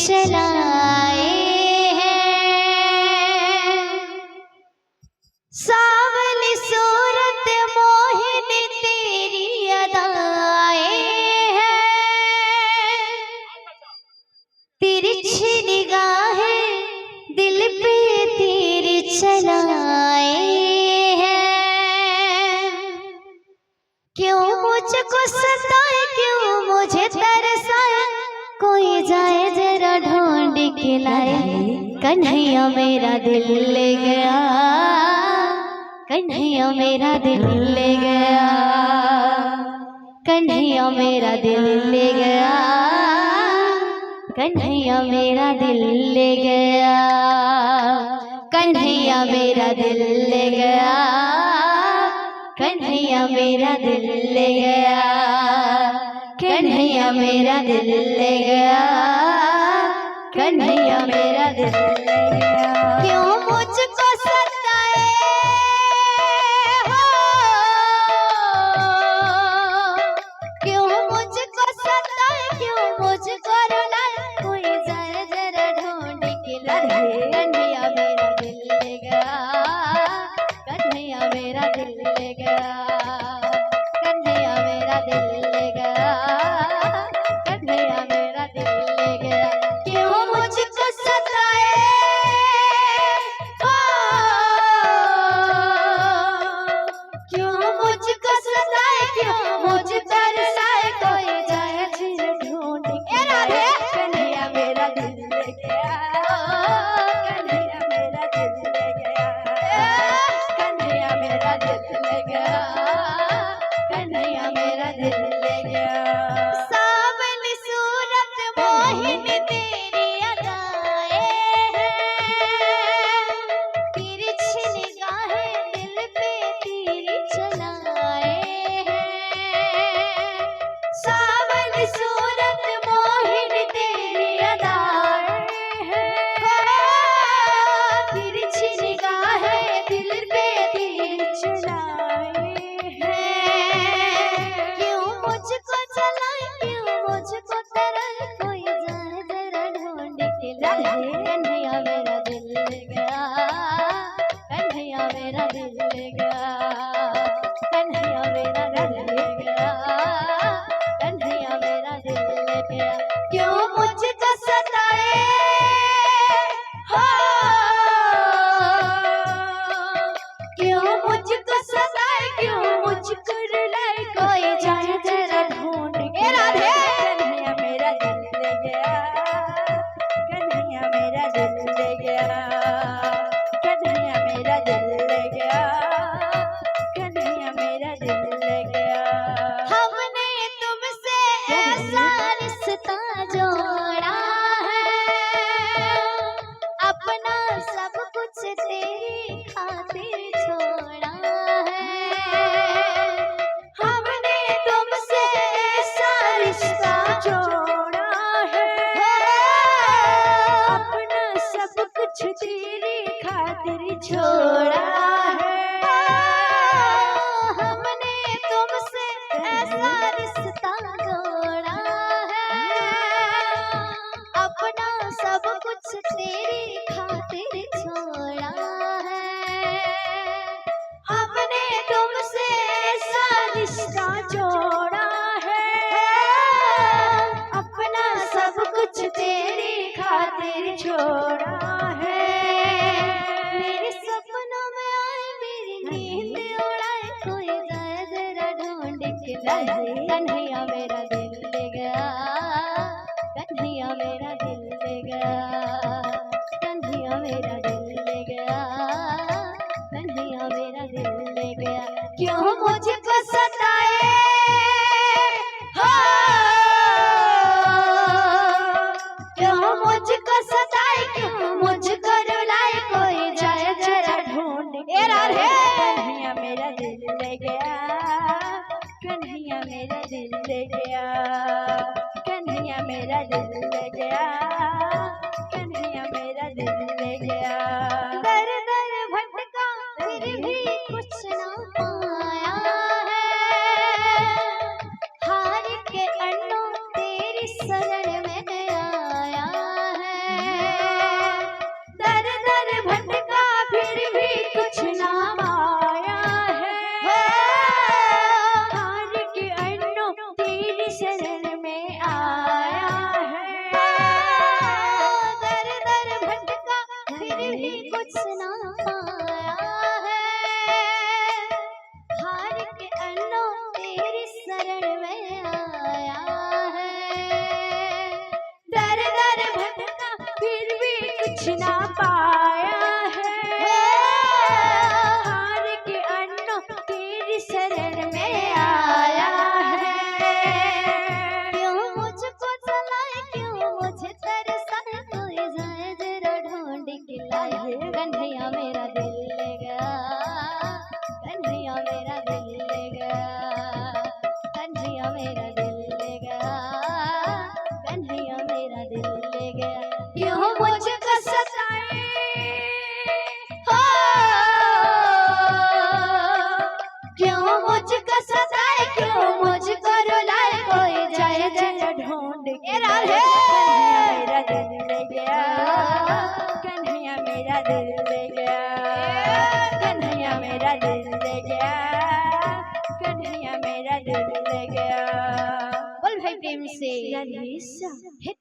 चलाए हैं। सावली सूरत मोहिनी तेरी अदाएं हैं। तिरछी निगाहें दिल पे तीर चलाए हैं। क्यों मुझको सताए, क्यों मुझे तरसाए, कोई जाए जरा ढूंढ के लाए। कन्हैया मेरा दिल ले गया, कन्हैया मेरा दिल ले गया, कन्हैया मेरा दिल ले गया, कन्हैया मेरा दिल ले गया, कन्हैया मेरा दिल ले गया, कन्हैया मेरा दिल ले गया, कन्हैया मेरा दिल ले गया, कन्हैया मेरा दिल ले गया। क्यों मुझको सताए हो, क्यों मुझको सताए, क्यों मुझको रुलाए, कोई जाए जरा ढूंढ के लाए। कन्हैया मेरा दिल ले गया, कन्हैया मेरा दिल ले गया, कन्हैया मेरा दिल ले गया, कन्हैया मेरा दिल ले गया। क्यों मुझको सताए हो, क्यों मुझको सताए, क्यों मुझको तरसाए, कोई जाए जरा ढूंढ के लाए। कन्हैया मेरा दिल ले गया, कन्हैया मेरा दिल ले गया, कन्हैया मेरा दिल ले गया, कन्हैया मेरा दिल ले गया। सावली सूरत मोहिनी तेरी अदाएं हैं। तिरछी निगाहें दिल पे तीर चलाए हैं। सावली सूरत मोहिनी तेरी अदाएं हैं। तिरछी निगाहें दिल पे तीर चलाए हैं। क्यों मुझको चलाए, क्यों मुझको तरल, कोई जाए जरा ढूंढ के लाए। कन्हैया मेरा दिल ले गया, कन्हैया मेरा दिल ले गया, कन्हैया मेरा दिल ले गया, कन्हैया मेरा दिल ले गया। क्यों मुझको सताए हो, क्यों मुझको सताए, क्यों मुझको रुलाए, कोई जाए जरा ढूंढ के लाए। कन्हैया मेरा दिल ले गया, कन्हैया मेरा दिल ले गया, कन्हैया मेरा दिल ले गया, कन्हैया मेरा दिल ले गया। हमने तुमसे ऐसा रिश्ता जोड़ा है, अपना सब कुछ तेरी खातिर छोड़ा है। हमने तुमसे ऐसा रिश्ता जोड़ा है, अपना सब कुछ तेरी खातिर छोड़ा है। हमने तुमसे ऐसा रिश्ता जोड़ा है, अपना सब कुछ तेरी खातिर छोड़ा है। हमने तुमसे ऐसा रिश्ता जोड़ा है, अपना सब कुछ तेरी खातिर छोड़ा है। मेरे सपनों में आए, मेरी नींद उड़ाए, कोई जाए जरा ढूंढ के लाए। कन्हैया मेरा दिल ले गया, कन्हैया मेरा दिल ले गया, कन्हैया मेरा दिल ले गया, कन्हैया मेरा दिल ले गया। क्यों मुझको सताए हो, क्यों मुझको सताए, क्यों मुझको रुलाए, कोई जाए जरा ढूंढ के लाए। कन्हैया मेरा दिल ले गया, कन्हैया मेरा दिल ले गया, कन्हैया मेरा दिल ले गया, कन्हैया मेरा दिल ले गया। दर दर भटका फिर भी कुछ ना पाया है, हार के अन्नों तेरी शरण में आया है। कुछ ना पाया है, हार के अन्नो तेरी शरण में आया है। दर दर भटका फिर भी कुछ ना पाया है, हार के अन्नो तेरी शरण में आया है। क्यों मुझको जलाए, क्यों मुझे तरसाए, कोई जाए जरा ढूंढ के लाए। कन्हैया मेरा दिल ले गया, कन्हैया मेरा दिल ले गया, कन्हैया मेरा दिल ले गया, कन्हैया मेरा दिल ले गया। क्यों मुझको सताए हो, क्यों मुझको सताए, क्यों मुझको रुलाए, कोई जाए जरा ढूंढ के लाए। कन्हैया मेरा दिल ले गया, कन्हैया मेरा दिल ले गया, कन्हैया मेरा दिल ले गया, कन्हैया मेरा दिल ले गया। बोल भाई प्रेम से।